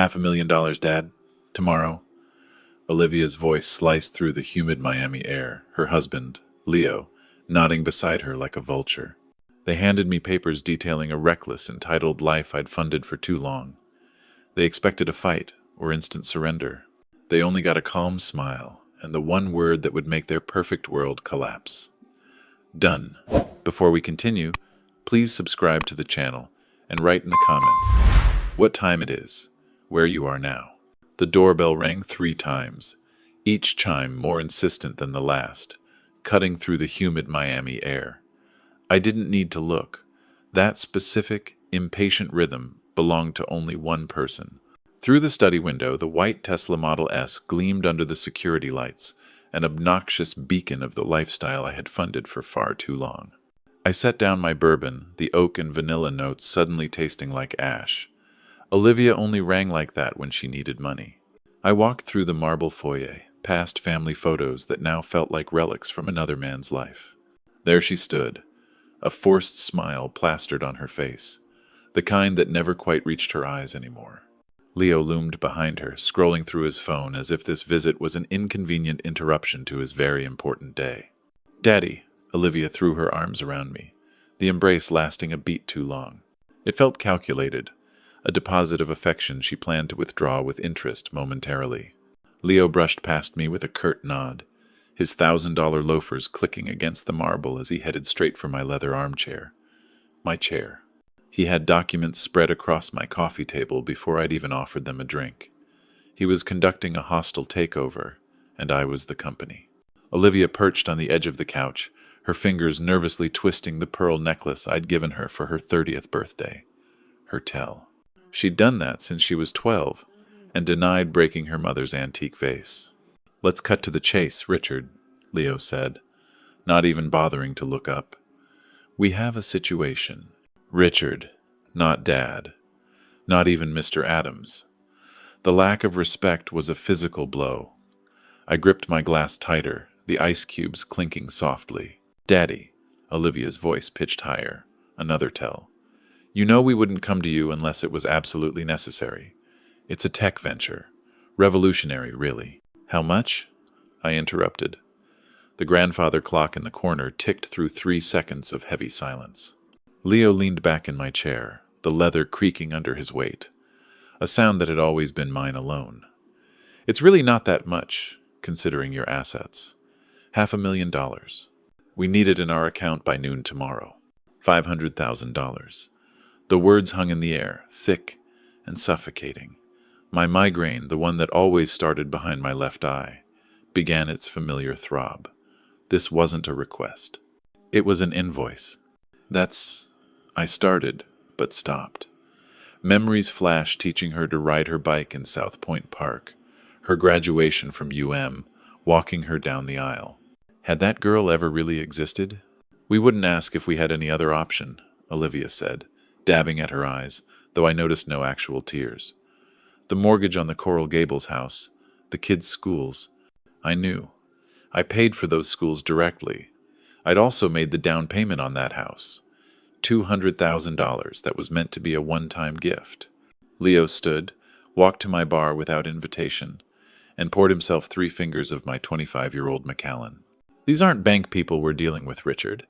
$500,000, Dad. Tomorrow. Olivia's voice sliced through the humid Miami air, her husband, Leo, nodding beside her like a vulture. They handed me papers detailing a reckless, entitled life I'd funded for too long. They expected a fight or instant surrender. They only got a calm smile and the one word that would make their perfect world collapse. Done. Before we continue, please subscribe to the channel and write in the comments what time it is, where you are now. The doorbell rang 3 times, each chime more insistent than the last, cutting through the humid Miami air. I didn't need to look. That specific, impatient rhythm belonged to only one person. Through the study window, the white Tesla Model S gleamed under the security lights, an obnoxious beacon of the lifestyle I had funded for far too long. I set down my bourbon, the oak and vanilla notes suddenly tasting like ash. Olivia only rang like that when she needed money. I walked through the marble foyer, past family photos that now felt like relics from another man's life. There she stood, a forced smile plastered on her face, the kind that never quite reached her eyes anymore. Leo loomed behind her, scrolling through his phone as if this visit was an inconvenient interruption to his very important day. "Daddy," Olivia threw her arms around me, the embrace lasting a beat too long. It felt calculated, a deposit of affection she planned to withdraw with interest momentarily. Leo brushed past me with a curt nod, his $1,000 loafers clicking against the marble as he headed straight for my leather armchair. My chair. He had documents spread across my coffee table before I'd even offered them a drink. He was conducting a hostile takeover, and I was the company. Olivia perched on the edge of the couch, her fingers nervously twisting the pearl necklace I'd given her for her 30th birthday. Her tell. She'd done that since she was 12, and denied breaking her mother's antique vase. "Let's cut to the chase, Richard," Leo said, not even bothering to look up. "We have a situation." Richard, not Dad, not even Mr. Adams. The lack of respect was a physical blow. I gripped my glass tighter, the ice cubes clinking softly. "Daddy," Olivia's voice pitched higher, another tell. "You know we wouldn't come to you unless it was absolutely necessary. It's a tech venture. Revolutionary, really." "How much?" I interrupted. The grandfather clock in the corner ticked through 3 seconds of heavy silence. Leo leaned back in my chair, the leather creaking under his weight, a sound that had always been mine alone. "It's really not that much, considering your assets. $500,000. We need it in our account by noon tomorrow. $500,000. The words hung in the air, thick and suffocating. My migraine, the one that always started behind my left eye, began its familiar throb. This wasn't a request. It was an invoice. I started, but stopped. Memories flashed teaching her to ride her bike in South Point Park, her graduation from UM, walking her down the aisle. Had that girl ever really existed? "We wouldn't ask if we had any other option," Olivia said, dabbing at her eyes, though I noticed no actual tears. "The mortgage on the Coral Gables house, the kids' schools. I knew. I paid for those schools directly. I'd also made the down payment on that house. $200,000 that was meant to be a one-time gift." Leo stood, walked to my bar without invitation, and poured himself 3 fingers of my 25-year-old Macallan. "These aren't bank people we're dealing with, Richard.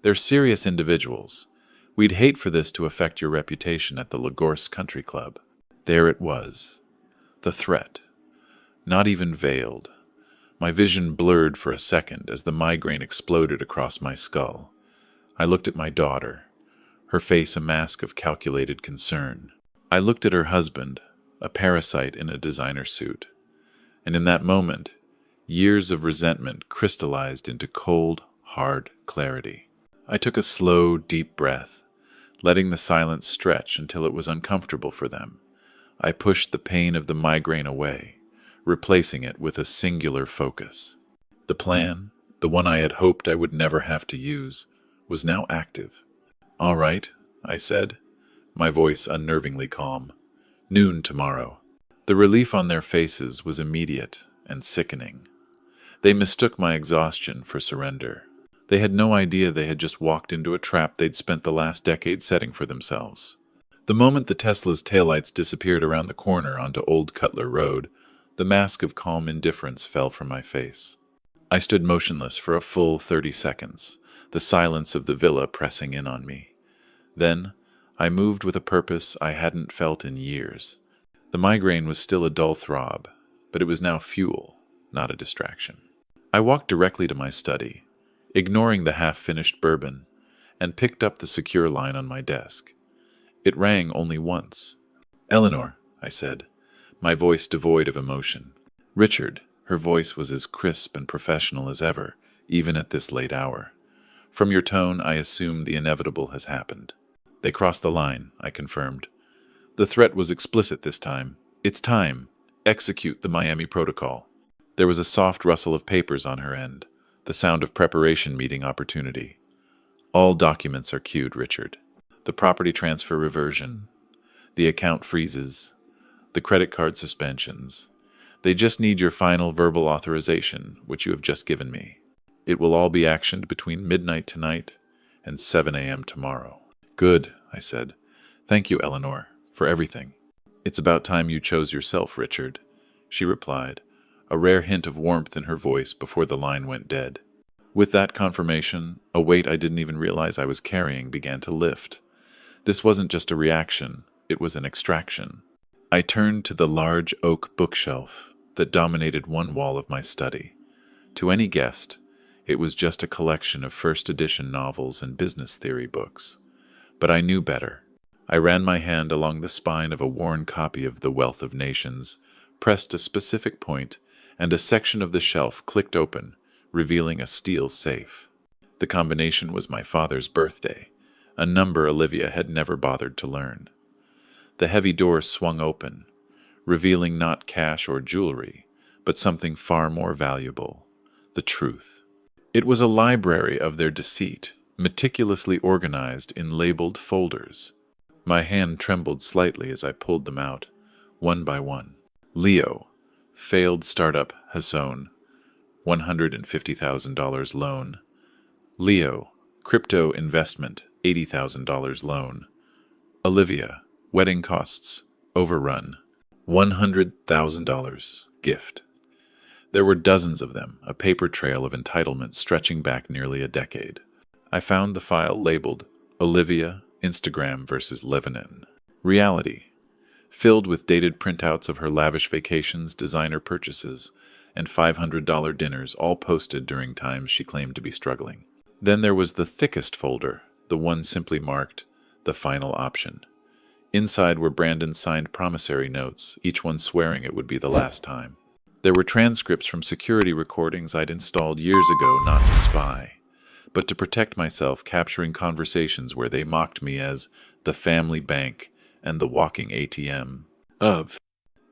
They're serious individuals. We'd hate for this to affect your reputation at the Lagorce Country Club." There it was. The threat. Not even veiled. My vision blurred for a second as the migraine exploded across my skull. I looked at my daughter, her face a mask of calculated concern. I looked at her husband, a parasite in a designer suit. And in that moment, years of resentment crystallized into cold, hard clarity. I took a slow, deep breath, letting the silence stretch until it was uncomfortable for them. I pushed the pain of the migraine away, replacing it with a singular focus. The plan, the one I had hoped I would never have to use, was now active. "All right," I said, my voice unnervingly calm. "Noon tomorrow." The relief on their faces was immediate and sickening. They mistook my exhaustion for surrender. They had no idea they had just walked into a trap they'd spent the last decade setting for themselves. The moment the Tesla's taillights disappeared around the corner onto Old Cutler Road, the mask of calm indifference fell from my face. I stood motionless for a full 30 seconds, the silence of the villa pressing in on me. Then, I moved with a purpose I hadn't felt in years. The migraine was still a dull throb, but it was now fuel, not a distraction. I walked directly to my study, ignoring the half-finished bourbon, and picked up the secure line on my desk. It rang only once. "Eleanor," I said, my voice devoid of emotion. "Richard," her voice was as crisp and professional as ever, even at this late hour. "From your tone, I assume the inevitable has happened." "They crossed the line," I confirmed. The threat was explicit this time. "It's time. Execute the Miami Protocol." There was a soft rustle of papers on her end, the sound of preparation meeting opportunity. "All documents are queued, Richard. The property transfer reversion, the account freezes, the credit card suspensions. They just need your final verbal authorization, which you have just given me. It will all be actioned between midnight tonight and 7 a.m. tomorrow." "Good," I said. "Thank you, Eleanor, for everything." "It's about time you chose yourself, Richard," she replied, a rare hint of warmth in her voice before the line went dead. With that confirmation, a weight I didn't even realize I was carrying began to lift. This wasn't just a reaction, it was an extraction. I turned to the large oak bookshelf that dominated one wall of my study. To any guest, it was just a collection of first edition novels and business theory books. But I knew better. I ran my hand along the spine of a worn copy of The Wealth of Nations, pressed a specific point, and a section of the shelf clicked open, revealing a steel safe. The combination was my father's birthday, a number Olivia had never bothered to learn. The heavy door swung open, revealing not cash or jewelry, but something far more valuable: the truth. It was a library of their deceit, meticulously organized in labeled folders. My hand trembled slightly as I pulled them out, one by one. Leo, failed startup Hasson, $150,000 loan. Leo, crypto investment, $80,000 loan. Olivia, wedding costs, overrun, $100,000 gift. There were dozens of them, a paper trail of entitlement stretching back nearly a decade. I found the file labeled Olivia, Instagram versus Lebanon. Reality, filled with dated printouts of her lavish vacations, designer purchases, and $500 dinners, all posted during times she claimed to be struggling. Then there was the thickest folder, the one simply marked, "The Final Option." Inside were Brandon's signed promissory notes, each one swearing it would be the last time. There were transcripts from security recordings I'd installed years ago not to spy, but to protect myself, capturing conversations where they mocked me as the family bank and the walking ATM of.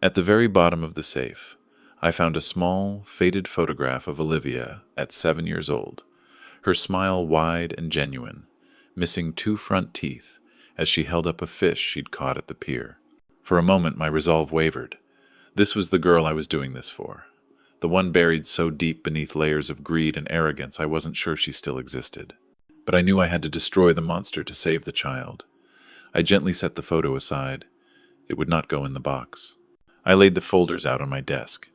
At the very bottom of the safe, I found a small, faded photograph of Olivia at 7 years old, her smile wide and genuine, missing 2 front teeth as she held up a fish she'd caught at the pier. For a moment my resolve wavered. This was the girl I was doing this for, the one buried so deep beneath layers of greed and arrogance I wasn't sure she still existed. But I knew I had to destroy the monster to save the child. I gently set the photo aside. It would not go in the box. I laid the folders out on my desk.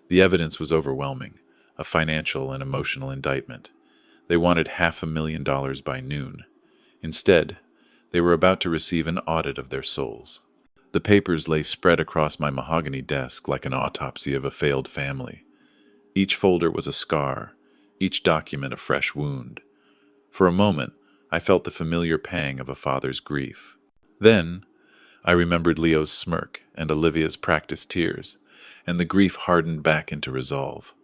The evidence was overwhelming, a financial and emotional indictment. They wanted $500,000 by noon. Instead, they were about to receive an audit of their souls. The papers lay spread across my mahogany desk like an autopsy of a failed family. Each folder was a scar, each document a fresh wound. For a moment, I felt the familiar pang of a father's grief. Then, I remembered Leo's smirk and Olivia's practiced tears, and the grief hardened back into resolve.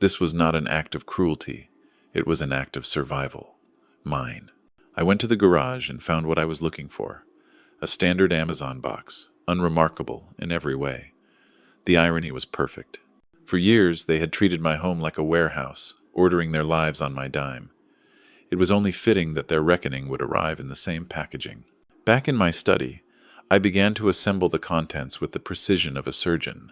This was not an act of cruelty. It was an act of survival. Mine. I went to the garage and found what I was looking for. A standard Amazon box, unremarkable in every way. The irony was perfect. For years, they had treated my home like a warehouse, ordering their lives on my dime. It was only fitting that their reckoning would arrive in the same packaging. Back in my study, I began to assemble the contents with the precision of a surgeon.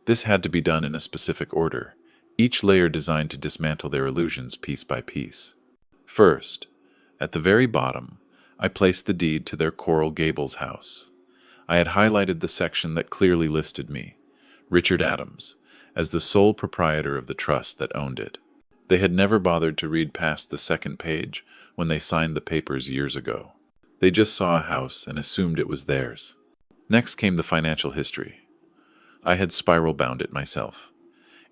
This had to be done in a specific order, each layer designed to dismantle their illusions piece by piece. First, at the very bottom, I placed the deed to their Coral Gables house. I had highlighted the section that clearly listed me, Richard Adams, as the sole proprietor of the trust that owned it. They had never bothered to read past the second page when they signed the papers years ago. They just saw a house and assumed it was theirs. Next came the financial history. I had spiral-bound it myself.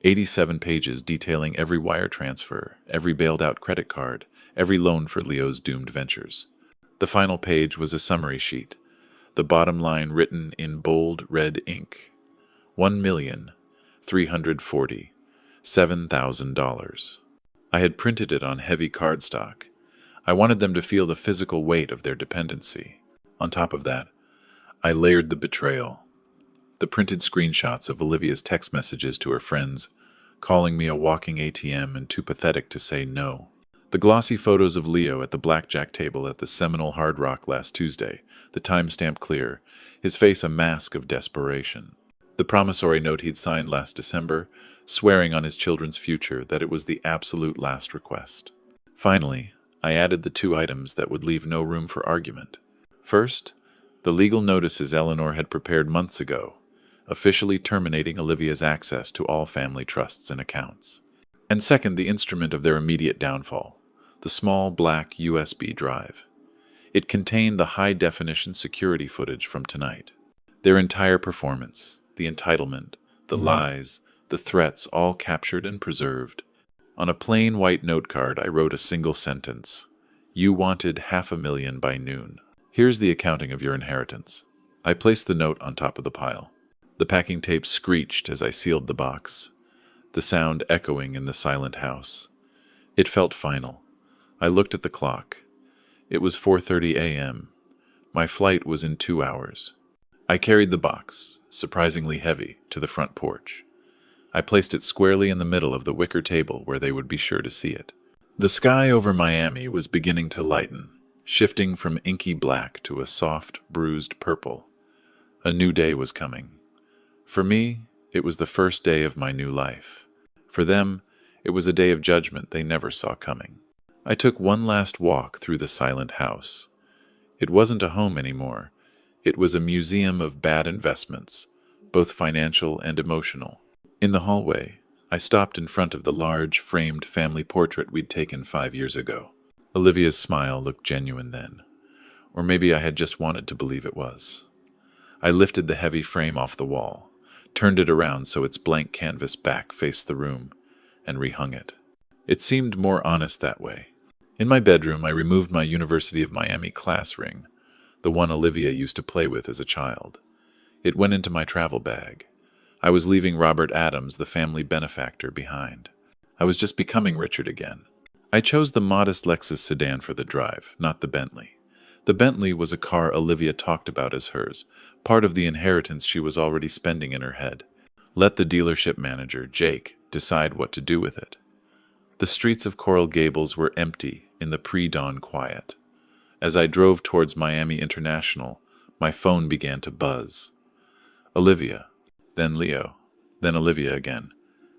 87 pages detailing every wire transfer, every bailed-out credit card, every loan for Leo's doomed ventures. The final page was a summary sheet, the bottom line written in bold red ink. $1,347,000. I had printed it on heavy cardstock. I wanted them to feel the physical weight of their dependency. On top of that, I layered the betrayal. The printed screenshots of Olivia's text messages to her friends, calling me a walking ATM and too pathetic to say no. The glossy photos of Leo at the blackjack table at the Seminole Hard Rock last Tuesday, the timestamp clear, his face a mask of desperation. The promissory note he'd signed last December, swearing on his children's future that it was the absolute last request. Finally, I added the two items that would leave no room for argument. First, the legal notices Eleanor had prepared months ago, officially terminating Olivia's access to all family trusts and accounts. And second, the instrument of their immediate downfall, the small black USB drive. It contained the high-definition security footage from tonight. Their entire performance, the entitlement, the lies, the threats, all captured and preserved. On a plain white note card, I wrote a single sentence. You wanted $500,000 by noon. Here's the accounting of your inheritance. I placed the note on top of the pile. The packing tape screeched as I sealed the box, the sound echoing in the silent house. It felt final. I looked at the clock. It was 4:30 a.m. My flight was in 2 hours. I carried the box, surprisingly heavy, to the front porch. I placed it squarely in the middle of the wicker table where they would be sure to see it. The sky over Miami was beginning to lighten, shifting from inky black to a soft, bruised purple. A new day was coming. For me, it was the first day of my new life. For them, it was a day of judgment they never saw coming. I took one last walk through the silent house. It wasn't a home anymore. It was a museum of bad investments, both financial and emotional. In the hallway, I stopped in front of the large, framed family portrait we'd taken 5 years ago. Olivia's smile looked genuine then. Or maybe I had just wanted to believe it was. I lifted the heavy frame off the wall, turned it around so its blank canvas back faced the room, and rehung it. It seemed more honest that way. In my bedroom, I removed my University of Miami class ring, the one Olivia used to play with as a child. It went into my travel bag. I was leaving Robert Adams, the family benefactor, behind. I was just becoming Richard again. I chose the modest Lexus sedan for the drive, not the Bentley. The Bentley was a car Olivia talked about as hers, part of the inheritance she was already spending in her head. Let the dealership manager, Jake, decide what to do with it. The streets of Coral Gables were empty in the pre-dawn quiet. As I drove towards Miami International, my phone began to buzz. Olivia, then Leo, then Olivia again.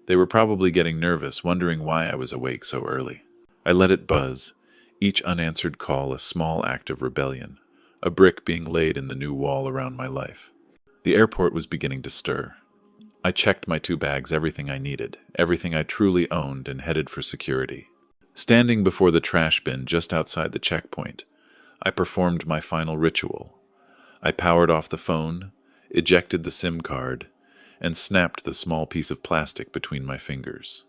They were probably getting nervous, wondering why I was awake so early. I let it buzz, each unanswered call a small act of rebellion, a brick being laid in the new wall around my life. The airport was beginning to stir. I checked my 2 bags, everything I needed, everything I truly owned, and headed for security. Standing before the trash bin just outside the checkpoint, I performed my final ritual. I powered off the phone, ejected the SIM card, and snapped the small piece of plastic between my fingers.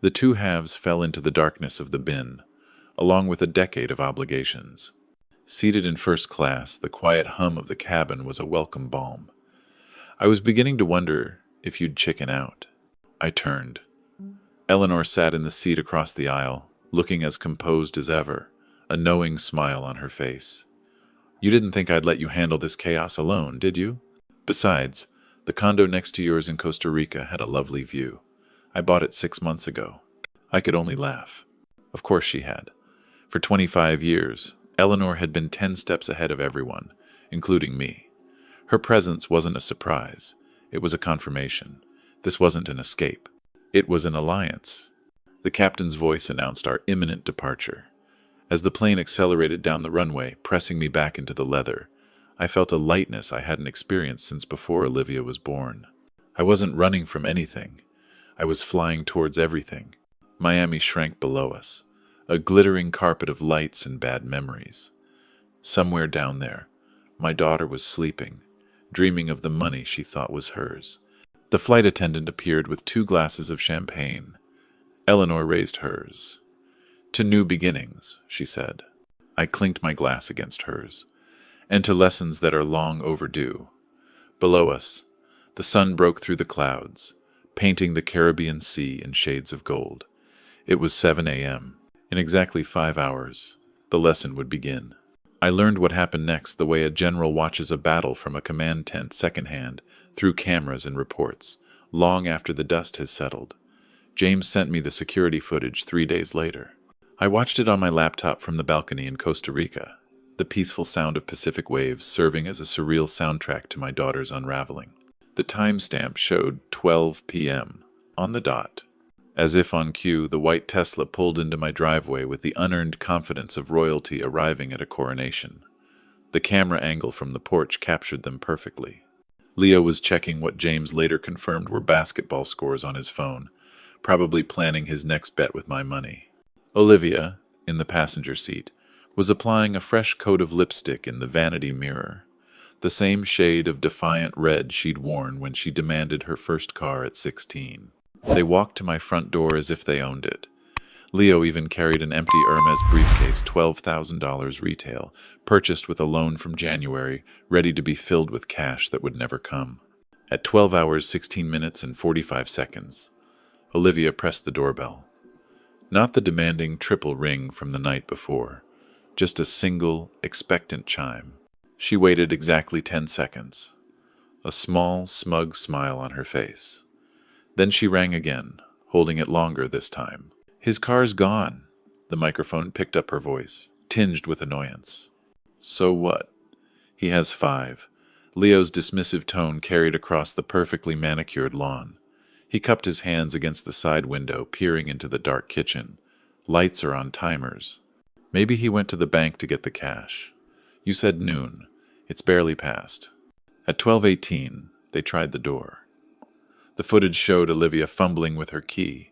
The 2 halves fell into the darkness of the bin, along with a decade of obligations. Seated in first class, the quiet hum of the cabin was a welcome balm. I was beginning to wonder if you'd chicken out. I turned. Eleanor sat in the seat across the aisle, looking as composed as ever, a knowing smile on her face. You didn't think I'd let you handle this chaos alone, did you? Besides, the condo next to yours in Costa Rica had a lovely view. I bought it 6 months ago. I could only laugh. Of course she had. For 25 years, Eleanor had been 10 steps ahead of everyone, including me. Her presence wasn't a surprise. It was a confirmation. This wasn't an escape. It was an alliance. The captain's voice announced our imminent departure. As the plane accelerated down the runway, pressing me back into the leather, I felt a lightness I hadn't experienced since before Olivia was born. I wasn't running from anything. I was flying towards everything. Miami shrank below us, a glittering carpet of lights and bad memories. Somewhere down there, my daughter was sleeping, dreaming of the money she thought was hers. The flight attendant appeared with 2 glasses of champagne. Eleanor raised hers. "To new beginnings," she said. I clinked my glass against hers. "And to lessons that are long overdue." Below us, the sun broke through the clouds, painting the Caribbean Sea in shades of gold. It was 7 a.m. In exactly 5 hours, the lesson would begin. I learned what happened next the way a general watches a battle from a command tent secondhand, through cameras and reports, long after the dust has settled. James sent me the security footage 3 days later. I watched it on my laptop from the balcony in Costa Rica, the peaceful sound of Pacific waves serving as a surreal soundtrack to my daughter's unraveling. The timestamp showed 12 p.m. on the dot. As if on cue, the white Tesla pulled into my driveway with the unearned confidence of royalty arriving at a coronation. The camera angle from the porch captured them perfectly. Leo was checking what James later confirmed were basketball scores on his phone, probably planning his next bet with my money. Olivia, in the passenger seat, was applying a fresh coat of lipstick in the vanity mirror, the same shade of defiant red she'd worn when she demanded her first car at 16. They walked to my front door as if they owned it. Leo even carried an empty Hermes briefcase, $12,000 retail, purchased with a loan from January, ready to be filled with cash that would never come. At 12 hours, 16 minutes, and 45 seconds, Olivia pressed the doorbell. Not the demanding triple ring from the night before, just a single, expectant chime. She waited exactly 10 seconds, a small, smug smile on her face. Then she rang again, holding it longer this time. "His car's gone." The microphone picked up her voice, tinged with annoyance. "So what? He has 5. Leo's dismissive tone carried across the perfectly manicured lawn. He cupped his hands against the side window, peering into the dark kitchen. Lights are on timers. "Maybe he went to the bank to get the cash. You said noon. It's barely past." At 12:18, they tried the door. The footage showed Olivia fumbling with her key,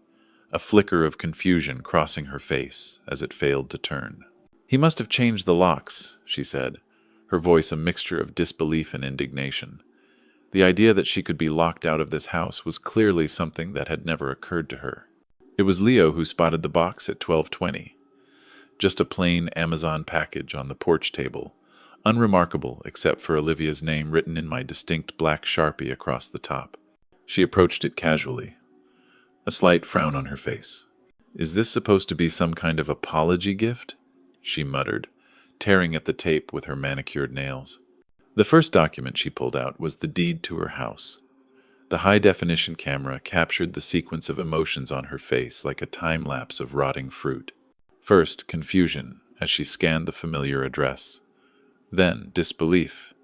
a flicker of confusion crossing her face as it failed to turn. "He must have changed the locks," she said, her voice a mixture of disbelief and indignation. The idea that she could be locked out of this house was clearly something that had never occurred to her. It was Leo who spotted the box at 12:20. Just a plain Amazon package on the porch table, unremarkable except for Olivia's name written in my distinct black Sharpie across the top. She approached it casually, a slight frown on her face. "Is this supposed to be some kind of apology gift?" she muttered, tearing at the tape with her manicured nails. The first document she pulled out was the deed to her house. The high-definition camera captured the sequence of emotions on her face like a time-lapse of rotting fruit. First, confusion as she scanned the familiar address. Then, disbelief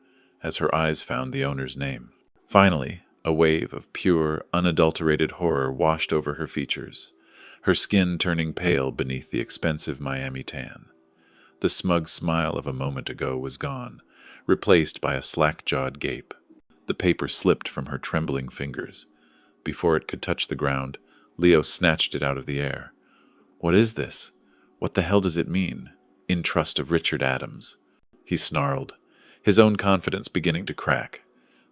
as her eyes found the owner's name. Finally, a wave of pure, unadulterated horror washed over her features, her skin turning pale beneath the expensive Miami tan. The smug smile of a moment ago was gone, replaced by a slack-jawed gape. The paper slipped from her trembling fingers. Before it could touch the ground, Leo snatched it out of the air. "What is this? What the hell does it mean? In trust of Richard Adams." He snarled, his own confidence beginning to crack.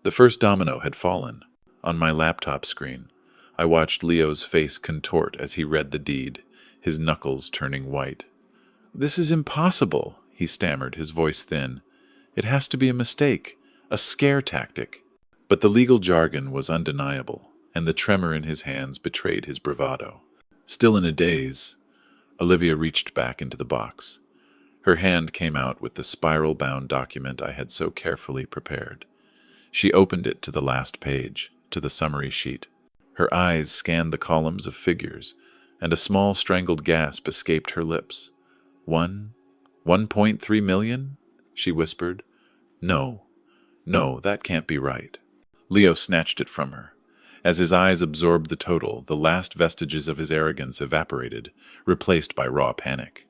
The first domino had fallen. On my laptop screen, I watched Leo's face contort as he read the deed, his knuckles turning white. "This is impossible," he stammered, his voice thin. "It has to be a mistake, a scare tactic." But the legal jargon was undeniable, and the tremor in his hands betrayed his bravado. Still in a daze, Olivia reached back into the box. Her hand came out with the spiral-bound document I had so carefully prepared. She opened it to the last page, to the summary sheet. Her eyes scanned the columns of figures, and a small strangled gasp escaped her lips. 1.3 million? She whispered. No, that can't be right." Leo snatched it from her. As his eyes absorbed the total, the last vestiges of his arrogance evaporated, replaced by raw panic.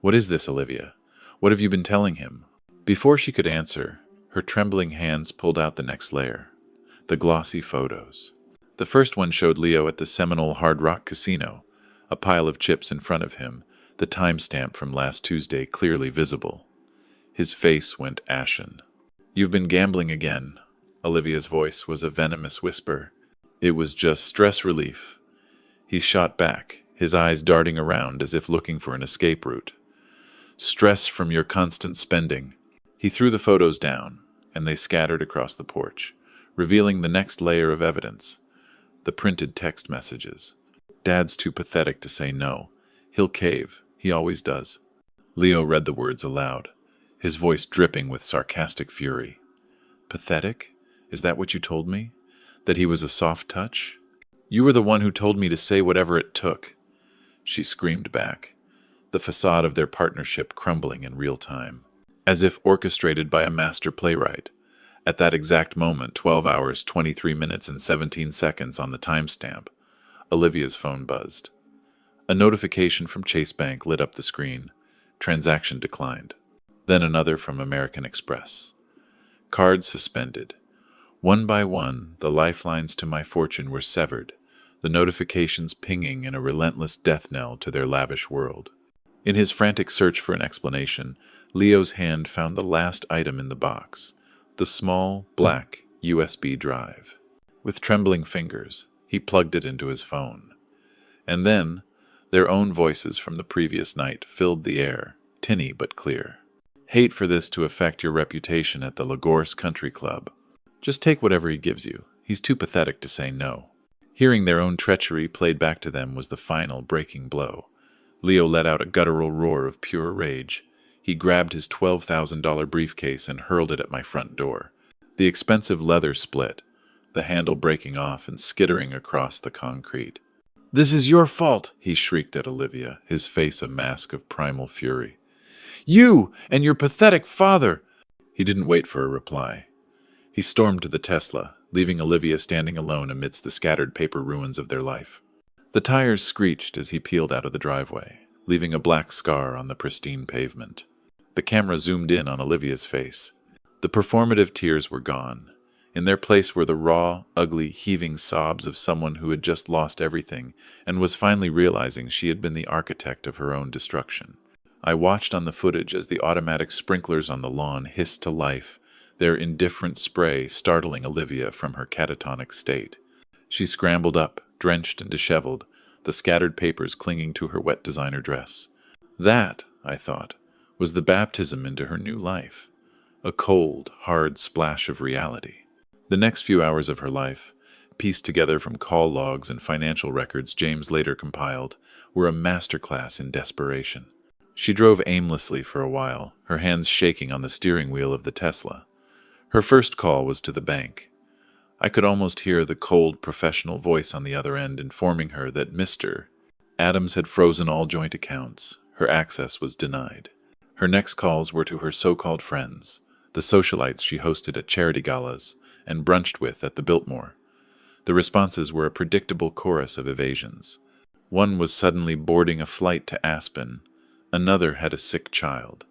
What is this, Olivia? What have you been telling him? Before she could answer, her trembling hands pulled out the next layer. The glossy photos. The first one showed Leo at the Seminole Hard Rock Casino, a pile of chips in front of him, the timestamp from last Tuesday clearly visible. His face went ashen. "You've been gambling again." Olivia's voice was a venomous whisper. It was just stress relief. He shot back, his eyes darting around as if looking for an escape route. "Stress from your constant spending." He threw the photos down, and they scattered across the porch, revealing the next layer of evidence. The printed text messages. "Dad's too pathetic to say no. He'll cave. He always does." Leo read the words aloud, his voice dripping with sarcastic fury. "Pathetic? Is that what you told me? That he was a soft touch? You were the one who told me to say whatever it took." She screamed back, the facade of their partnership crumbling in real time, as if orchestrated by a master playwright. At that exact moment, 12 hours, 23 minutes, and 17 seconds on the timestamp, Olivia's phone buzzed. A notification from Chase Bank lit up the screen. Transaction declined. Then another from American Express. Card suspended. One by one, the lifelines to my fortune were severed, the notifications pinging in a relentless death knell to their lavish world. In his frantic search for an explanation, Leo's hand found the last item in the box, the small, black USB drive. With trembling fingers, he plugged it into his phone. And then, their own voices from the previous night filled the air, tinny but clear. "Hate for this to affect your reputation at the Lagorce Country Club. Just take whatever he gives you. He's too pathetic to say no." Hearing their own treachery played back to them was the final breaking blow. Leo let out a guttural roar of pure rage. He grabbed his $12,000 briefcase and hurled it at my front door. The expensive leather split, the handle breaking off and skittering across the concrete. "This is your fault," he shrieked at Olivia, his face a mask of primal fury. "You and your pathetic father!" He didn't wait for a reply. He stormed to the Tesla, leaving Olivia standing alone amidst the scattered paper ruins of their life. The tires screeched as he peeled out of the driveway, leaving a black scar on the pristine pavement. The camera zoomed in on Olivia's face. The performative tears were gone. In their place were the raw, ugly, heaving sobs of someone who had just lost everything and was finally realizing she had been the architect of her own destruction. I watched on the footage as the automatic sprinklers on the lawn hissed to life, their indifferent spray startling Olivia from her catatonic state. She scrambled up, drenched and disheveled, the scattered papers clinging to her wet designer dress. That, I thought, was the baptism into her new life, a cold, hard splash of reality. The next few hours of her life, pieced together from call logs and financial records James later compiled, were a masterclass in desperation. She drove aimlessly for a while, her hands shaking on the steering wheel of the Tesla. Her first call was to the bank. I could almost hear the cold, professional voice on the other end informing her that Mr. Adams had frozen all joint accounts. Her access was denied. Her next calls were to her so-called friends, the socialites she hosted at charity galas and brunched with at the Biltmore. The responses were a predictable chorus of evasions. One was suddenly boarding a flight to Aspen. Another had a sick child.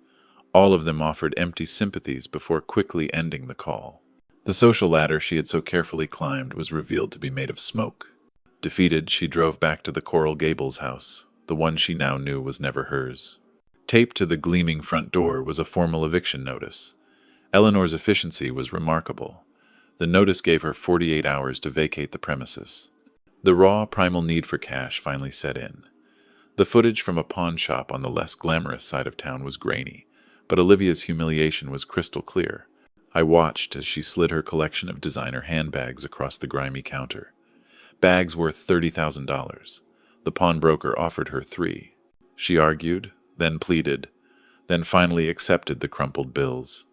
All of them offered empty sympathies before quickly ending the call. The social ladder she had so carefully climbed was revealed to be made of smoke. Defeated, she drove back to the Coral Gables house, the one she now knew was never hers. Taped to the gleaming front door was a formal eviction notice. Eleanor's efficiency was remarkable. The notice gave her 48 hours to vacate the premises. The raw, primal need for cash finally set in. The footage from a pawn shop on the less glamorous side of town was grainy, but Olivia's humiliation was crystal clear. I watched as she slid her collection of designer handbags across the grimy counter. Bags worth $30,000. The pawnbroker offered her 3. She argued, then pleaded, then finally accepted the crumpled bills.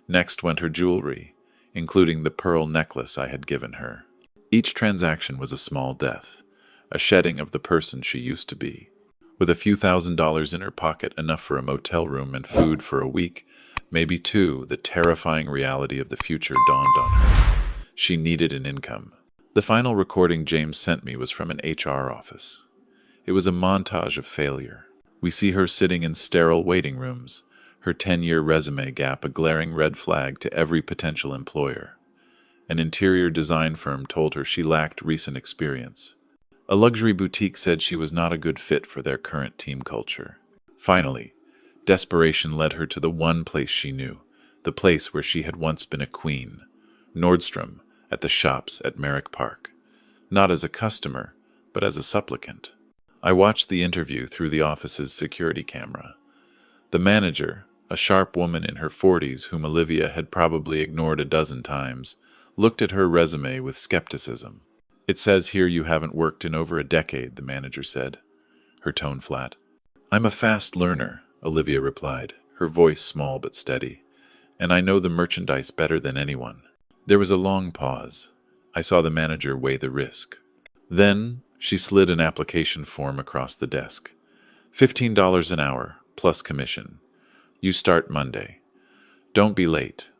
Next went her jewelry, including the pearl necklace I had given her. Each transaction was a small death, a shedding of the person she used to be. With a few $1,000s in her pocket, enough for a motel room and food for a week, maybe 2, the terrifying reality of the future dawned on her. She needed an income. The final recording James sent me was from an HR office. It was a montage of failure. We see her sitting in sterile waiting rooms, her 10-year resume gap a glaring red flag to every potential employer. An interior design firm told her she lacked recent experience. A luxury boutique said she was not a good fit for their current team culture. Finally, desperation led her to the one place she knew, the place where she had once been a queen, Nordstrom, at the shops at Merrick Park. Not as a customer, but as a supplicant. I watched the interview through the office's security camera. The manager, a sharp woman in her 40s whom Olivia had probably ignored a dozen times, looked at her resume with skepticism. "It says here you haven't worked in over a decade," the manager said, her tone flat. "I'm a fast learner," Olivia replied, her voice small but steady, "and I know the merchandise better than anyone." There was a long pause. I saw the manager weigh the risk. Then she slid an application form across the desk. $15 an hour, plus commission. You start Monday. Don't be late.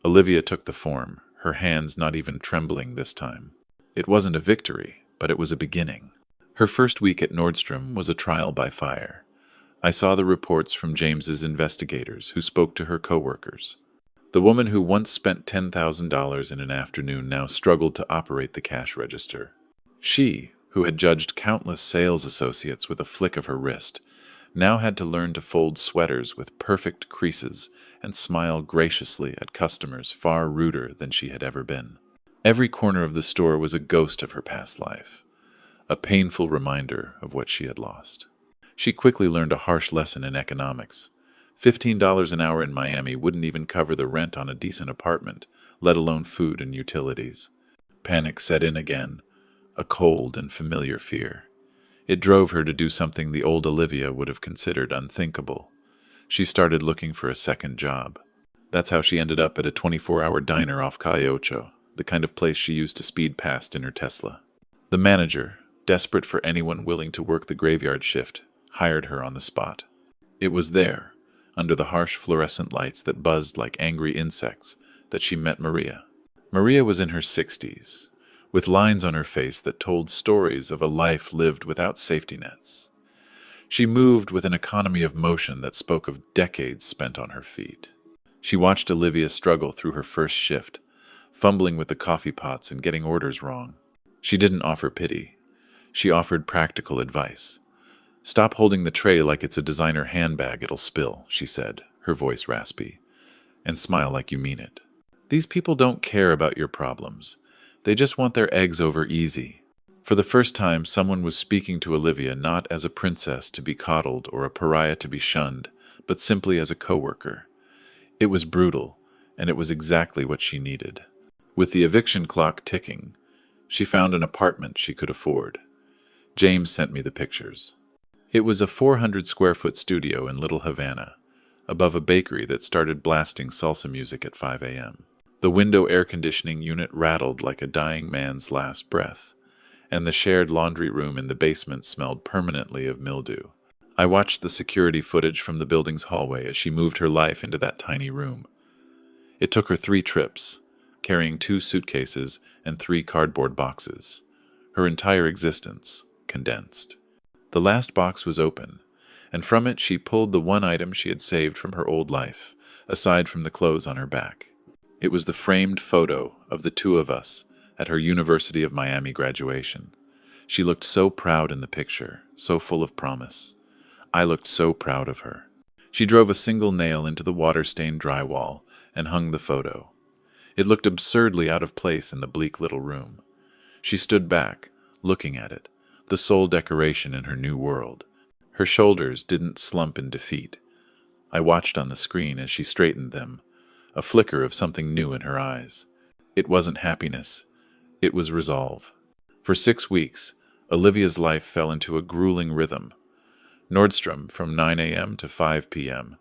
Olivia took the form, her hands not even trembling this time. It wasn't a victory, but it was a beginning. Her first week at Nordstrom was a trial by fire. I saw the reports from James's investigators who spoke to her coworkers. The woman who once spent $10,000 in an afternoon now struggled to operate the cash register. She, who had judged countless sales associates with a flick of her wrist, now had to learn to fold sweaters with perfect creases and smile graciously at customers far ruder than she had ever been. Every corner of the store was a ghost of her past life, a painful reminder of what she had lost. She quickly learned a harsh lesson in economics. $15 an hour in Miami wouldn't even cover the rent on a decent apartment, let alone food and utilities. Panic set in again, a cold and familiar fear. It drove her to do something the old Olivia would have considered unthinkable. She started looking for a second job. That's how she ended up at a 24-hour diner off Calle Ocho, the kind of place she used to speed past in her Tesla. The manager, desperate for anyone willing to work the graveyard shift, hired her on the spot. It was there, under the harsh fluorescent lights that buzzed like angry insects, that she met Maria. Maria was in her 60s, with lines on her face that told stories of a life lived without safety nets. She moved with an economy of motion that spoke of decades spent on her feet. She watched Olivia struggle through her first shift, fumbling with the coffee pots and getting orders wrong. She didn't offer pity. She offered practical advice. "Stop holding the tray like it's a designer handbag it'll spill," she said, her voice raspy, "and smile like you mean it. These people don't care about your problems. They just want their eggs over easy." For the first time, someone was speaking to Olivia not as a princess to be coddled or a pariah to be shunned, but simply as a coworker. It was brutal, and it was exactly what she needed. With the eviction clock ticking, she found an apartment she could afford. James sent me the pictures. It was a 400-square-foot studio in Little Havana, above a bakery that started blasting salsa music at 5 a.m. The window air conditioning unit rattled like a dying man's last breath, and the shared laundry room in the basement smelled permanently of mildew. I watched the security footage from the building's hallway as she moved her life into that tiny room. It took her 3 trips, carrying 2 suitcases and 3 cardboard boxes. Her entire existence condensed. The last box was open, and from it she pulled the one item she had saved from her old life, aside from the clothes on her back. It was the framed photo of the 2 of us at her University of Miami graduation. She looked so proud in the picture, so full of promise. I looked so proud of her. She drove a single nail into the water-stained drywall and hung the photo. It looked absurdly out of place in the bleak little room. She stood back, looking at it, the sole decoration in her new world. Her shoulders didn't slump in defeat. I watched on the screen as she straightened them, a flicker of something new in her eyes. It wasn't happiness. It was resolve. For 6 weeks, Olivia's life fell into a grueling rhythm. Nordstrom from 9 a.m. to 5 p.m.,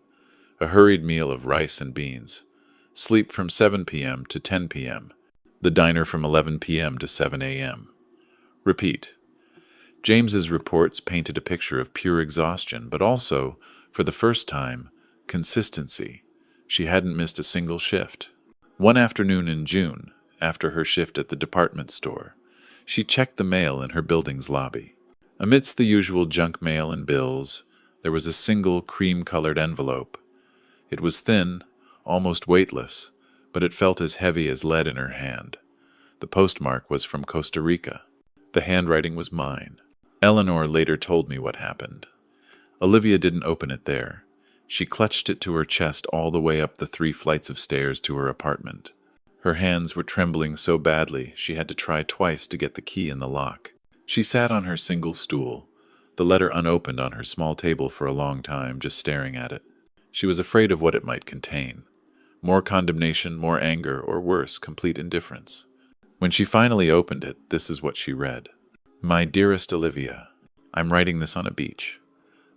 a hurried meal of rice and beans. Sleep from 7 p.m. to 10 p.m., the diner from 11 p.m. to 7 a.m. Repeat. James's reports painted a picture of pure exhaustion, but also, for the first time, consistency. She hadn't missed a single shift. One afternoon in June, after her shift at the department store, she checked the mail in her building's lobby. Amidst the usual junk mail and bills, There was a single cream-colored envelope. It was thin, almost weightless, but it felt as heavy as lead in her hand. The postmark was from Costa Rica. The handwriting was mine. Eleanor later told me what happened. Olivia didn't open it there. She clutched it to her chest all the way up the 3 flights of stairs to her apartment. Her hands were trembling so badly she had to try twice to get the key in the lock. She sat on her single stool, the letter unopened on her small table for a long time, just staring at it. She was afraid of what it might contain. More condemnation, more anger, or worse, complete indifference. When she finally opened it, this is what she read. My dearest Olivia, I'm writing this on a beach.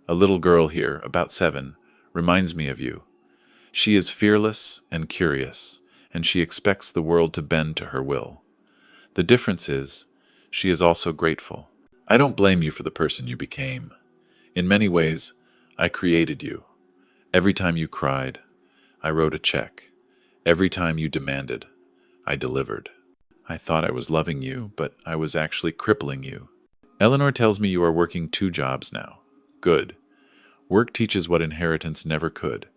A little girl here, about 7, reminds me of you. She is fearless and curious, and she expects the world to bend to her will. The difference is, she is also grateful. I don't blame you for the person you became. In many ways, I created you. Every time you cried, I wrote a check. Every time you demanded, I delivered. I thought I was loving you, but I was actually crippling you. Eleanor tells me you are working 2 jobs now. Good. Work teaches what inheritance never could,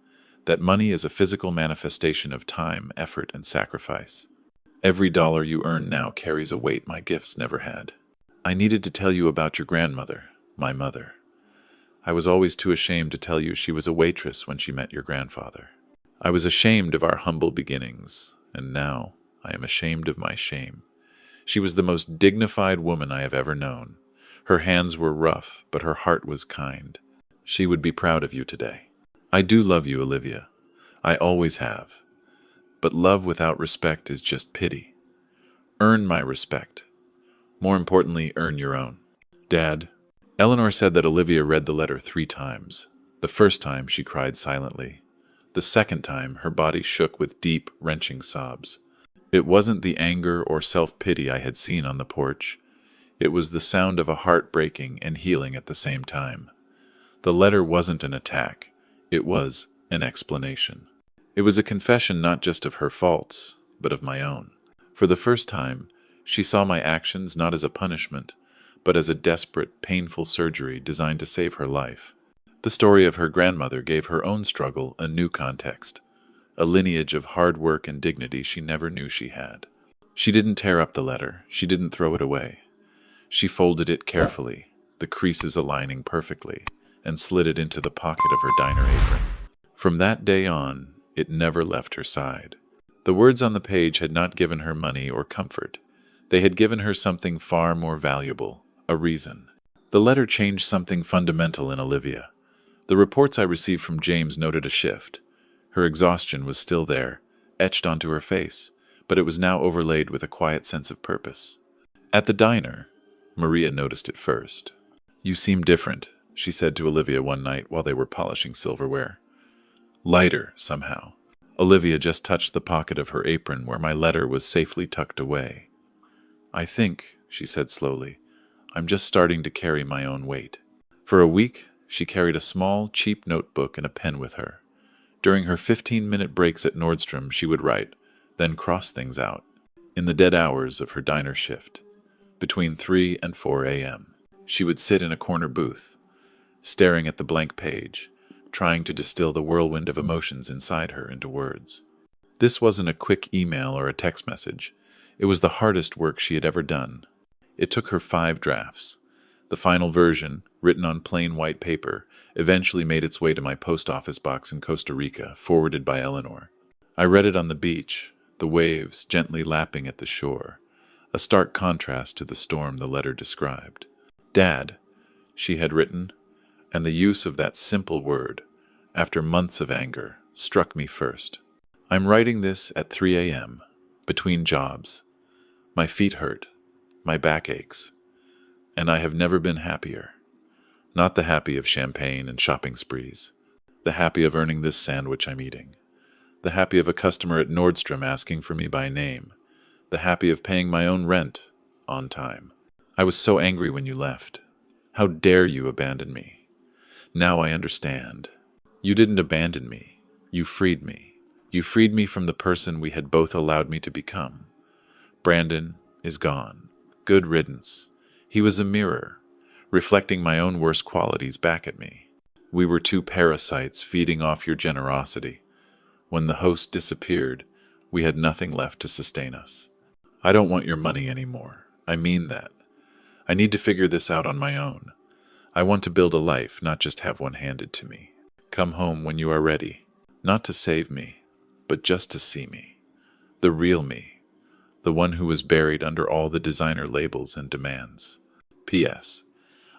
that money is a physical manifestation of time, effort, and sacrifice. Every dollar you earn now carries a weight my gifts never had. I needed to tell you about your grandmother, my mother. I was always too ashamed to tell you she was a waitress when she met your grandfather. I was ashamed of our humble beginnings, and now I am ashamed of my shame. She was the most dignified woman I have ever known. Her hands were rough, but her heart was kind. She would be proud of you today. I do love you, Olivia. I always have. But love without respect is just pity. Earn my respect. More importantly, earn your own. Dad. Eleanor said that Olivia read the letter 3 times. The first time, she cried silently. The second time, her body shook with deep, wrenching sobs. It wasn't the anger or self-pity I had seen on the porch. It was the sound of a heart breaking and healing at the same time. The letter wasn't an attack. It was an explanation. It was a confession not just of her faults, but of my own. For the first time, she saw my actions not as a punishment, but as a desperate, painful surgery designed to save her life. The story of her grandmother gave her own struggle a new context, a lineage of hard work and dignity she never knew she had. She didn't tear up the letter. She didn't throw it away. She folded it carefully, the creases aligning perfectly, and slid it into the pocket of her diner apron. From that day on, it never left her side. The words on the page had not given her money or comfort. They had given her something far more valuable, a reason. The letter changed something fundamental in Olivia. The reports I received from James noted a shift. Her exhaustion was still there, etched onto her face, but it was now overlaid with a quiet sense of purpose. At the diner, Maria noticed it first. You seem different, she said to Olivia one night while they were polishing silverware. Lighter, somehow. Olivia just touched the pocket of her apron where my letter was safely tucked away. I think, she said slowly, I'm just starting to carry my own weight. For a week, she carried a small, cheap notebook and a pen with her. During her 15-minute breaks at Nordstrom, she would write, then cross things out. In the dead hours of her diner shift, between 3 and 4 a.m., she would sit in a corner booth, staring at the blank page, trying to distill the whirlwind of emotions inside her into words. This wasn't a quick email or a text message. It was the hardest work she had ever done. It took her 5 drafts. The final version, written on plain white paper, eventually made its way to my post office box in Costa Rica, forwarded by Eleanor. I read it on the beach, the waves gently lapping at the shore, a stark contrast to the storm the letter described. Dad, she had written, and the use of that simple word, after months of anger, struck me first. I'm writing this at 3 a.m., between jobs. My feet hurt, my back aches, and I have never been happier. Not the happy of champagne and shopping sprees, the happy of earning this sandwich I'm eating, the happy of a customer at Nordstrom asking for me by name, the happy of paying my own rent on time. I was so angry when you left. How dare you abandon me? Now I understand. You didn't abandon me. You freed me. You freed me from the person we had both allowed me to become. Brandon is gone. Good riddance. He was a mirror, reflecting my own worst qualities back at me. We were two parasites feeding off your generosity. When the host disappeared, we had nothing left to sustain us. I don't want your money anymore. I mean that. I need to figure this out on my own. I want to build a life, not just have one handed to me. Come home when you are ready. Not to save me, but just to see me. The real me. The one who was buried under all the designer labels and demands. P.S.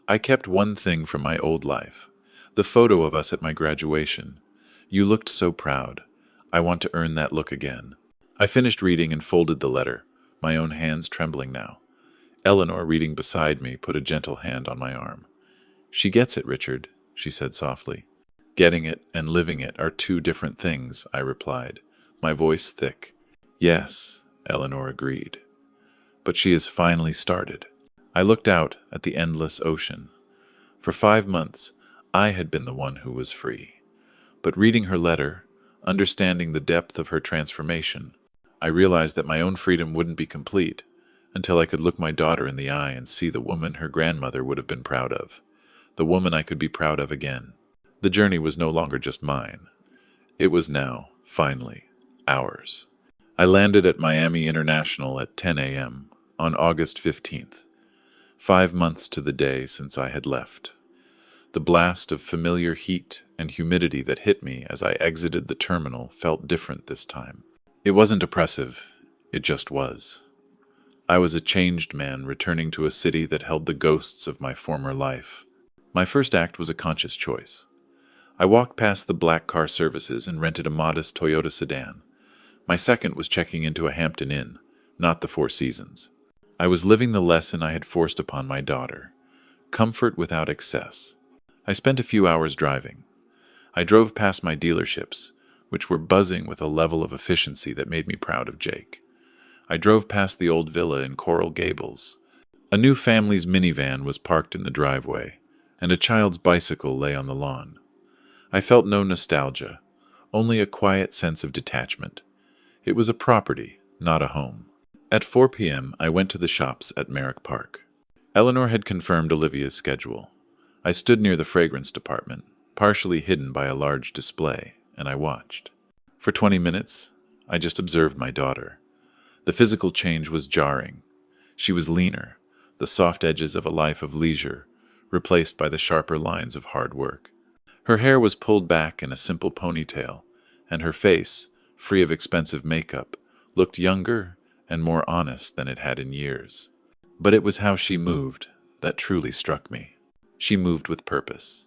I kept one thing from my old life. The photo of us at my graduation. You looked so proud. I want to earn that look again. I finished reading and folded the letter, my own hands trembling now. Eleanor, reading beside me, put a gentle hand on my arm. She gets it, Richard, she said softly. Getting it and living it are two different things, I replied, my voice thick. Yes, Eleanor agreed. But she has finally started. I looked out at the endless ocean. For 5 months, I had been the one who was free. But reading her letter, understanding the depth of her transformation, I realized that my own freedom wouldn't be complete until I could look my daughter in the eye and see the woman her grandmother would have been proud of, the woman I could be proud of again. The journey was no longer just mine. It was now, finally, ours. I landed at Miami International at 10 a.m. on August 15th, 5 months to the day since I had left. The blast of familiar heat and humidity that hit me as I exited the terminal felt different this time. It wasn't oppressive, it just was. I was a changed man returning to a city that held the ghosts of my former life. My first act was a conscious choice. I walked past the black car services and rented a modest Toyota sedan. My second was checking into a Hampton Inn, not the Four Seasons. I was living the lesson I had forced upon my daughter. Comfort without excess. I spent a few hours driving. I drove past my dealerships, which were buzzing with a level of efficiency that made me proud of Jake. I drove past the old villa in Coral Gables. A new family's minivan was parked in the driveway, and a child's bicycle lay on the lawn. I felt no nostalgia, only a quiet sense of detachment. It was a property, not a home. At 4 p.m., I went to the shops at Merrick Park. Eleanor had confirmed Olivia's schedule. I stood near the fragrance department, partially hidden by a large display, and I watched. For 20 minutes, I just observed my daughter. The physical change was jarring. She was leaner, the soft edges of a life of leisure, replaced by the sharper lines of hard work. Her hair was pulled back in a simple ponytail, and her face, free of expensive makeup, looked younger and more honest than it had in years. But it was how she moved that truly struck me. She moved with purpose.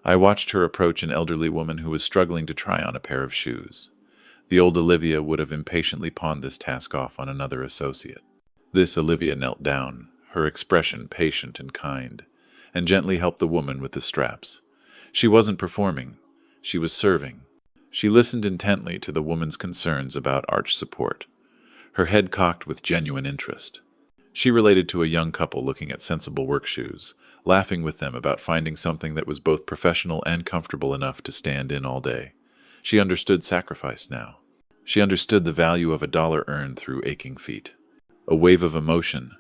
I watched her approach an elderly woman who was struggling to try on a pair of shoes. The old Olivia would have impatiently pawned this task off on another associate. This Olivia knelt down, her expression patient and kind, and gently helped the woman with the straps. She wasn't performing, she was serving. She listened intently to the woman's concerns about arch support, her head cocked with genuine interest. She related to a young couple looking at sensible work shoes, laughing with them about finding something that was both professional and comfortable enough to stand in all day. She understood sacrifice now. She understood the value of a dollar earned through aching feet. A wave of emotion,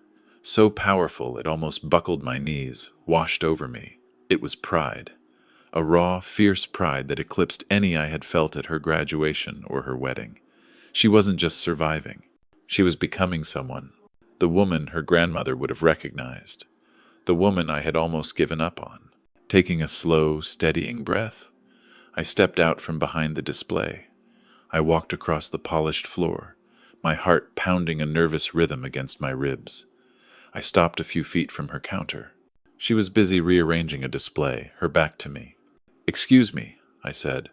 so powerful it almost buckled my knees, washed over me. It was pride. A raw, fierce pride that eclipsed any I had felt at her graduation or her wedding. She wasn't just surviving. She was becoming someone. The woman her grandmother would have recognized. The woman I had almost given up on. Taking a slow, steadying breath, I stepped out from behind the display. I walked across the polished floor, my heart pounding a nervous rhythm against my ribs. I stopped a few feet from her counter. She was busy rearranging a display, her back to me. "Excuse me," I said,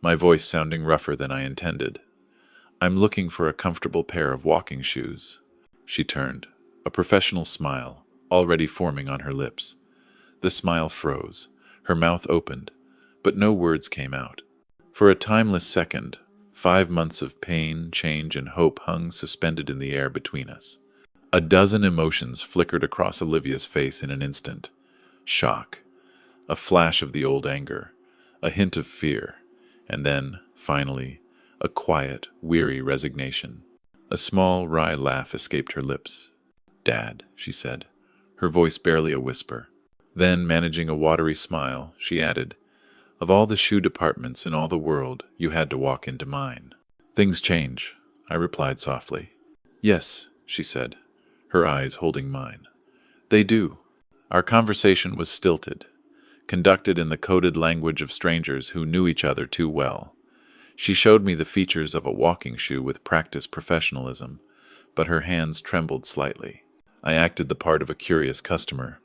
my voice sounding rougher than I intended. "I'm looking for a comfortable pair of walking shoes." She turned, a professional smile already forming on her lips. The smile froze, her mouth opened, but no words came out. For a timeless second, 5 months of pain, change, and hope hung suspended in the air between us. A dozen emotions flickered across Olivia's face in an instant. Shock, a flash of the old anger, a hint of fear, and then, finally, a quiet, weary resignation. A small, wry laugh escaped her lips. "Dad," she said, her voice barely a whisper. Then, managing a watery smile, she added, Of all the shoe departments in all the world, you had to walk into mine. Things change, I replied softly. Yes, she said, her eyes holding mine. They do. Our conversation was stilted, conducted in the coded language of strangers who knew each other too well. She showed me the features of a walking shoe with practiced professionalism, but her hands trembled slightly. I acted the part of a curious customer,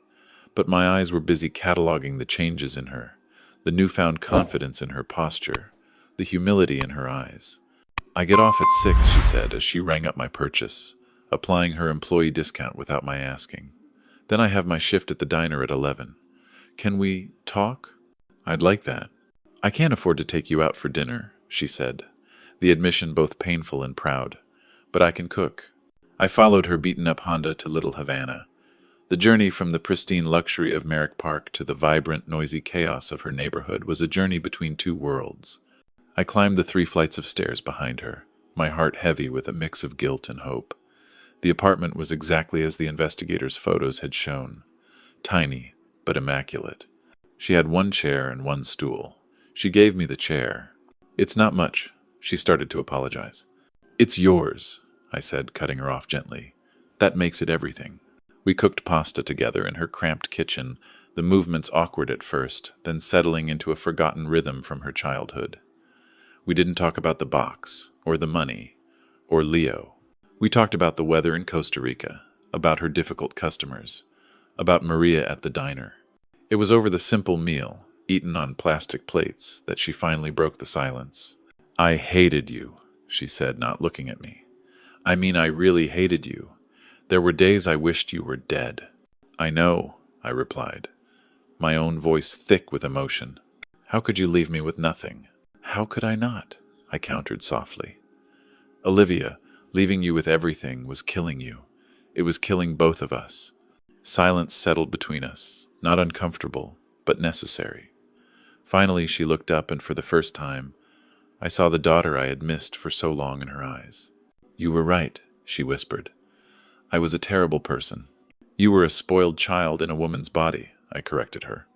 but my eyes were busy cataloging the changes in her, the newfound confidence in her posture, the humility in her eyes. I get off at 6, she said as she rang up my purchase, applying her employee discount without my asking. Then I have my shift at the diner at 11. Can we talk? I'd like that. I can't afford to take you out for dinner, she said, the admission both painful and proud, but I can cook. I followed her beaten-up Honda to Little Havana. The journey from the pristine luxury of Merrick Park to the vibrant, noisy chaos of her neighborhood was a journey between two worlds. I climbed the 3 flights of stairs behind her, my heart heavy with a mix of guilt and hope. The apartment was exactly as the investigators' photos had shown, tiny but immaculate. She had 1 chair and 1 stool. She gave me the chair. It's not much, she started to apologize. It's yours, I said, cutting her off gently. That makes it everything. We cooked pasta together in her cramped kitchen, the movements awkward at first, then settling into a forgotten rhythm from her childhood. We didn't talk about the box, or the money, or Leo. We talked about the weather in Costa Rica, about her difficult customers, about Maria at the diner. It was over the simple meal, eaten on plastic plates, that she finally broke the silence. I hated you, she said, not looking at me. I mean, I really hated you. There were days I wished you were dead. I know, I replied, my own voice thick with emotion. How could you leave me with nothing? How could I not? I countered softly. Olivia, leaving you with everything was killing you. It was killing both of us. Silence settled between us, not uncomfortable, but necessary. Finally, she looked up, and for the first time, I saw the daughter I had missed for so long in her eyes. You were right, she whispered. I was a terrible person. You were a spoiled child in a woman's body, I corrected her.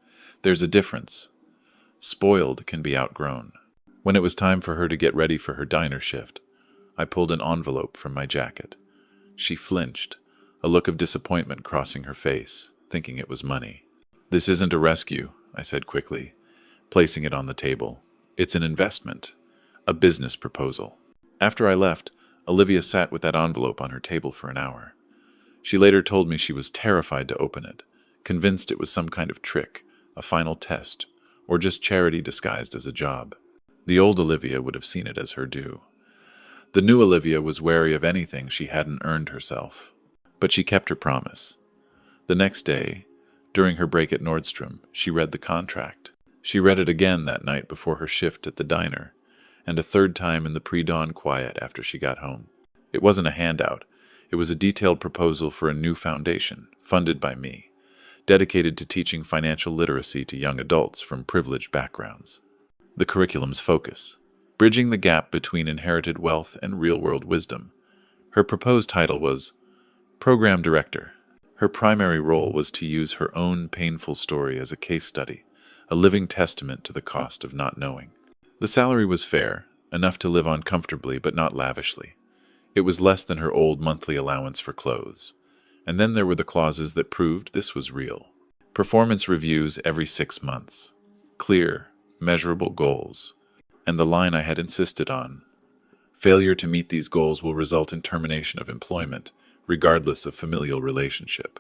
There's a difference. Spoiled can be outgrown. When it was time for her to get ready for her diner shift, I pulled an envelope from my jacket. She flinched, a look of disappointment crossing her face, thinking it was money. This isn't a rescue, I said quickly, placing it on the table. It's an investment, a business proposal. After I left, Olivia sat with that envelope on her table for an hour. She later told me she was terrified to open it, convinced it was some kind of trick, a final test, or just charity disguised as a job. The old Olivia would have seen it as her due. The new Olivia was wary of anything she hadn't earned herself. But she kept her promise. The next day, during her break at Nordstrom, she read the contract. She read it again that night before her shift at the diner, and a third time in the pre-dawn quiet after she got home. It wasn't a handout. It was a detailed proposal for a new foundation, funded by me, dedicated to teaching financial literacy to young adults from privileged backgrounds. The curriculum's focus: bridging the gap between inherited wealth and real-world wisdom. Her proposed title was Program Director. Her primary role was to use her own painful story as a case study, a living testament to the cost of not knowing. The salary was fair, enough to live on comfortably but not lavishly. It was less than her old monthly allowance for clothes. And then there were the clauses that proved this was real. Performance reviews every 6 months. Clear, measurable goals. And the line I had insisted on: failure to meet these goals will result in termination of employment, regardless of familial relationship.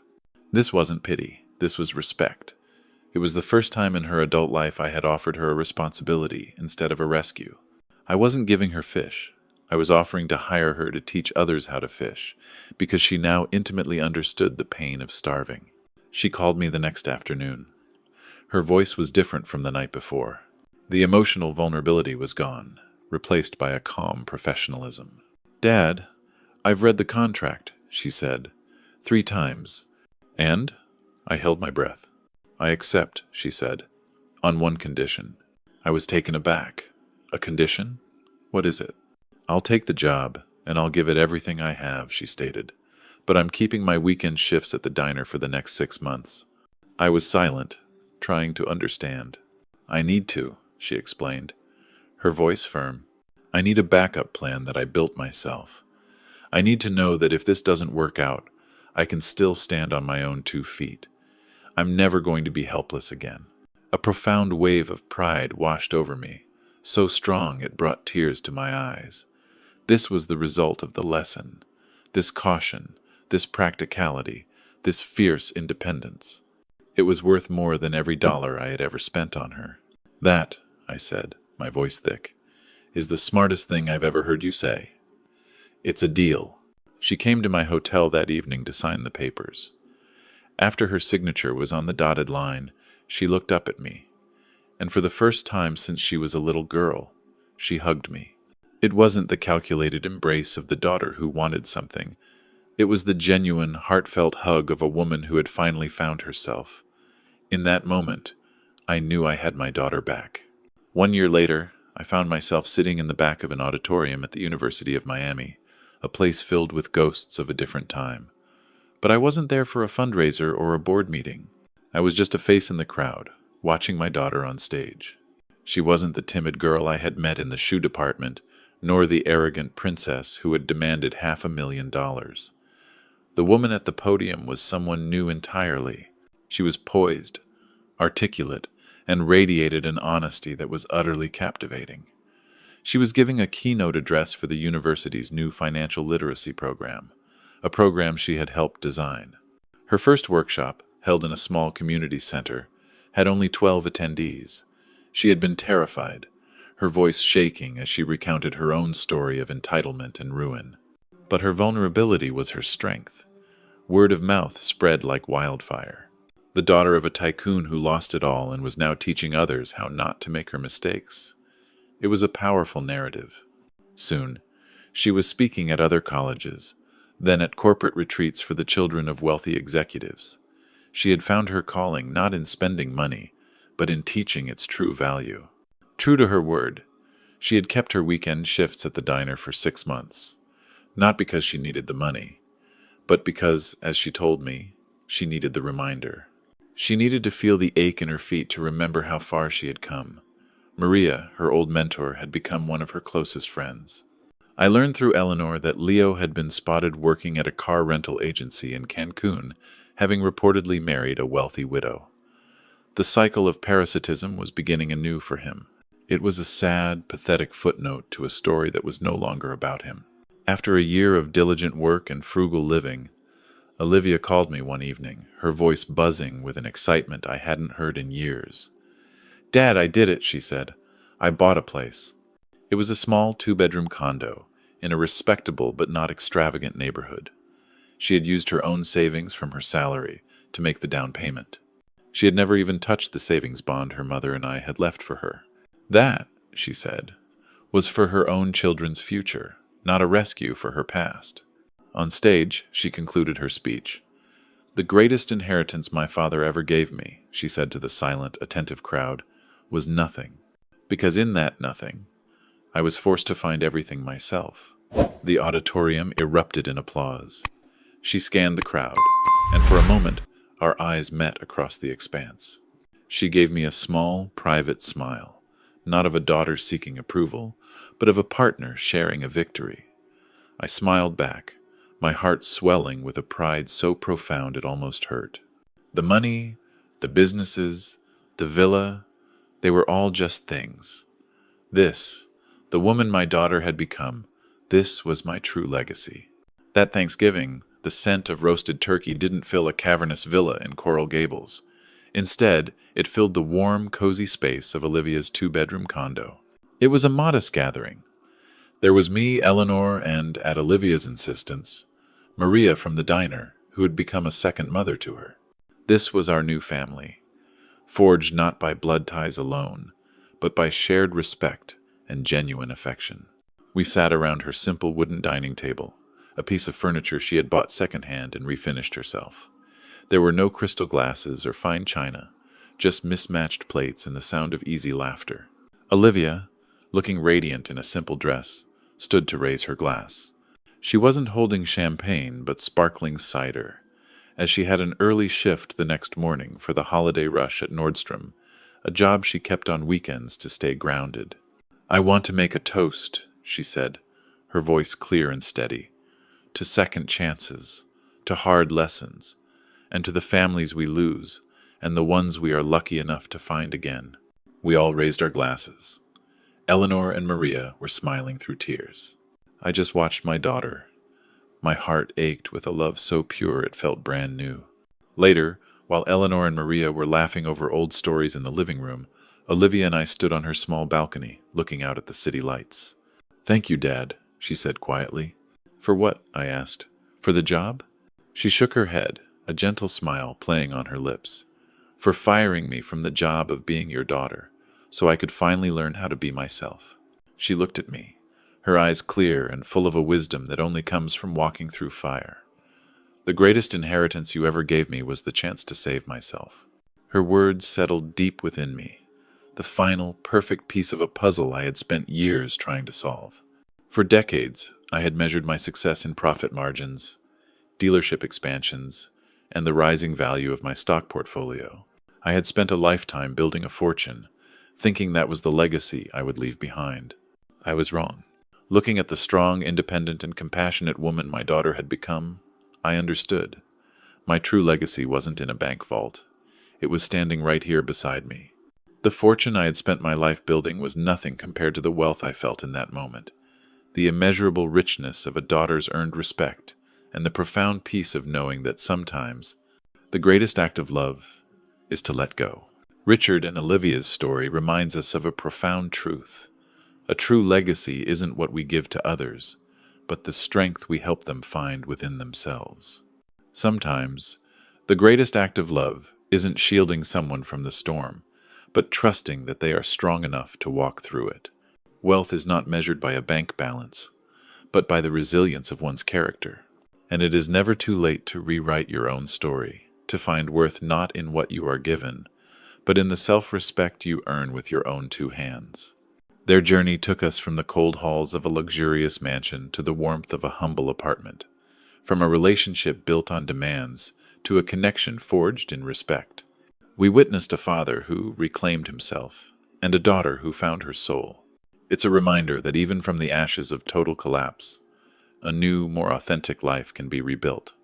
This wasn't pity. This was respect. It was the first time in her adult life I had offered her a responsibility instead of a rescue. I wasn't giving her fish. I was offering to hire her to teach others how to fish, because she now intimately understood the pain of starving. She called me the next afternoon. Her voice was different from the night before. The emotional vulnerability was gone, replaced by a calm professionalism. "Dad, I've read the contract," she said, 3 times. "And?" I held my breath. "I accept," she said, "on one condition." I was taken aback. "A condition? What is it?" "I'll take the job, and I'll give it everything I have," she stated. "But I'm keeping my weekend shifts at the diner for the next 6 months." I was silent, trying to understand. "I need to," she explained, her voice firm. "I need a backup plan that I built myself. I need to know that if this doesn't work out, I can still stand on my own 2 feet. I'm never going to be helpless again." A profound wave of pride washed over me, so strong it brought tears to my eyes. This was the result of the lesson. This caution, this practicality, this fierce independence. It was worth more than every dollar I had ever spent on her. "That," I said, my voice thick, "is the smartest thing I've ever heard you say. It's a deal." She came to my hotel that evening to sign the papers. After her signature was on the dotted line, she looked up at me, and for the first time since she was a little girl, she hugged me. It wasn't the calculated embrace of the daughter who wanted something. It was the genuine, heartfelt hug of a woman who had finally found herself. In that moment, I knew I had my daughter back. 1 year later, I found myself sitting in the back of an auditorium at the University of Miami, a place filled with ghosts of a different time. But I wasn't there for a fundraiser or a board meeting. I was just a face in the crowd, watching my daughter on stage. She wasn't the timid girl I had met in the shoe department, nor the arrogant princess who had demanded $500,000. The woman at the podium was someone new entirely. She was poised, articulate, and radiated an honesty that was utterly captivating. She was giving a keynote address for the university's new financial literacy program, a program she had helped design. Her first workshop, held in a small community center, had only 12 attendees. She had been terrified, her voice shaking as she recounted her own story of entitlement and ruin. But her vulnerability was her strength. Word of mouth spread like wildfire. The daughter of a tycoon who lost it all and was now teaching others how not to make her mistakes. It was a powerful narrative. Soon, she was speaking at other colleges, then at corporate retreats for the children of wealthy executives. She had found her calling not in spending money, but in teaching its true value. True to her word, she had kept her weekend shifts at the diner for 6 months, not because she needed the money, but because, as she told me, she needed the reminder. She needed to feel the ache in her feet to remember how far she had come. Maria, her old mentor, had become one of her closest friends. I learned through Eleanor that Leo had been spotted working at a car rental agency in Cancun, having reportedly married a wealthy widow. The cycle of parasitism was beginning anew for him. It was a sad, pathetic footnote to a story that was no longer about him. After a year of diligent work and frugal living, Olivia called me one evening, her voice buzzing with an excitement I hadn't heard in years. "Dad, I did it," she said. "I bought a place." It was a small 2-bedroom condo in a respectable but not extravagant neighborhood. She had used her own savings from her salary to make the down payment. She had never even touched the savings bond her mother and I had left for her. That, she said, was for her own children's future, not a rescue for her past. On stage, she concluded her speech. "The greatest inheritance my father ever gave me," she said to the silent, attentive crowd, "was nothing. Because in that nothing, I was forced to find everything myself." The auditorium erupted in applause. She scanned the crowd, and for a moment, our eyes met across the expanse. She gave me a small, private smile, not of a daughter seeking approval, but of a partner sharing a victory. I smiled back, my heart swelling with a pride so profound it almost hurt. The money, the businesses, the villa, they were all just things. This, the woman my daughter had become, this was my true legacy. That Thanksgiving, the scent of roasted turkey didn't fill a cavernous villa in Coral Gables. Instead, it filled the warm, cozy space of Olivia's 2-bedroom condo. It was a modest gathering. There was me, Eleanor, and, at Olivia's insistence, Maria from the diner, who had become a second mother to her. This was our new family, forged not by blood ties alone, but by shared respect and genuine affection. We sat around her simple wooden dining table, a piece of furniture she had bought secondhand and refinished herself. There were no crystal glasses or fine china, just mismatched plates and the sound of easy laughter. Olivia, looking radiant in a simple dress, stood to raise her glass. She wasn't holding champagne, but sparkling cider, as she had an early shift the next morning for the holiday rush at Nordstrom, a job she kept on weekends to stay grounded. "I want to make a toast," she said, her voice clear and steady, "to second chances, to hard lessons, and to the families we lose, and the ones we are lucky enough to find again." We all raised our glasses. Eleanor and Maria were smiling through tears. I just watched my daughter. My heart ached with a love so pure it felt brand new. Later, while Eleanor and Maria were laughing over old stories in the living room, Olivia and I stood on her small balcony, looking out at the city lights. "Thank you, Dad," she said quietly. "For what?" I asked. "For the job?" She shook her head, a gentle smile playing on her lips. "For firing me from the job of being your daughter, so I could finally learn how to be myself." She looked at me, her eyes clear and full of a wisdom that only comes from walking through fire. "The greatest inheritance you ever gave me was the chance to save myself." Her words settled deep within me, the final, perfect piece of a puzzle I had spent years trying to solve. For decades, I had measured my success in profit margins, dealership expansions, and the rising value of my stock portfolio. I had spent a lifetime building a fortune, thinking that was the legacy I would leave behind. I was wrong. Looking at the strong, independent, and compassionate woman my daughter had become, I understood. My true legacy wasn't in a bank vault. It was standing right here beside me. The fortune I had spent my life building was nothing compared to the wealth I felt in that moment, the immeasurable richness of a daughter's earned respect, and the profound peace of knowing that sometimes the greatest act of love is to let go. Richard and Olivia's story reminds us of a profound truth. A true legacy isn't what we give to others, but the strength we help them find within themselves. Sometimes, the greatest act of love isn't shielding someone from the storm, but trusting that they are strong enough to walk through it. Wealth is not measured by a bank balance, but by the resilience of one's character. And it is never too late to rewrite your own story, to find worth not in what you are given, but in the self-respect you earn with your own two hands. Their journey took us from the cold halls of a luxurious mansion to the warmth of a humble apartment, from a relationship built on demands to a connection forged in respect. We witnessed a father who reclaimed himself, and a daughter who found her soul. It's a reminder that even from the ashes of total collapse, a new, more authentic life can be rebuilt.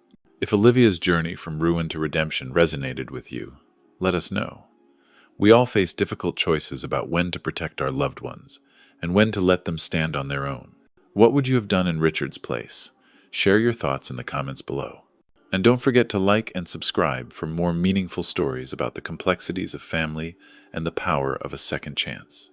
If Olivia's journey from ruin to redemption resonated with you, let us know. We all face difficult choices about when to protect our loved ones and when to let them stand on their own. What would you have done in Richard's place? Share your thoughts in the comments below. And don't forget to like and subscribe for more meaningful stories about the complexities of family and the power of a second chance.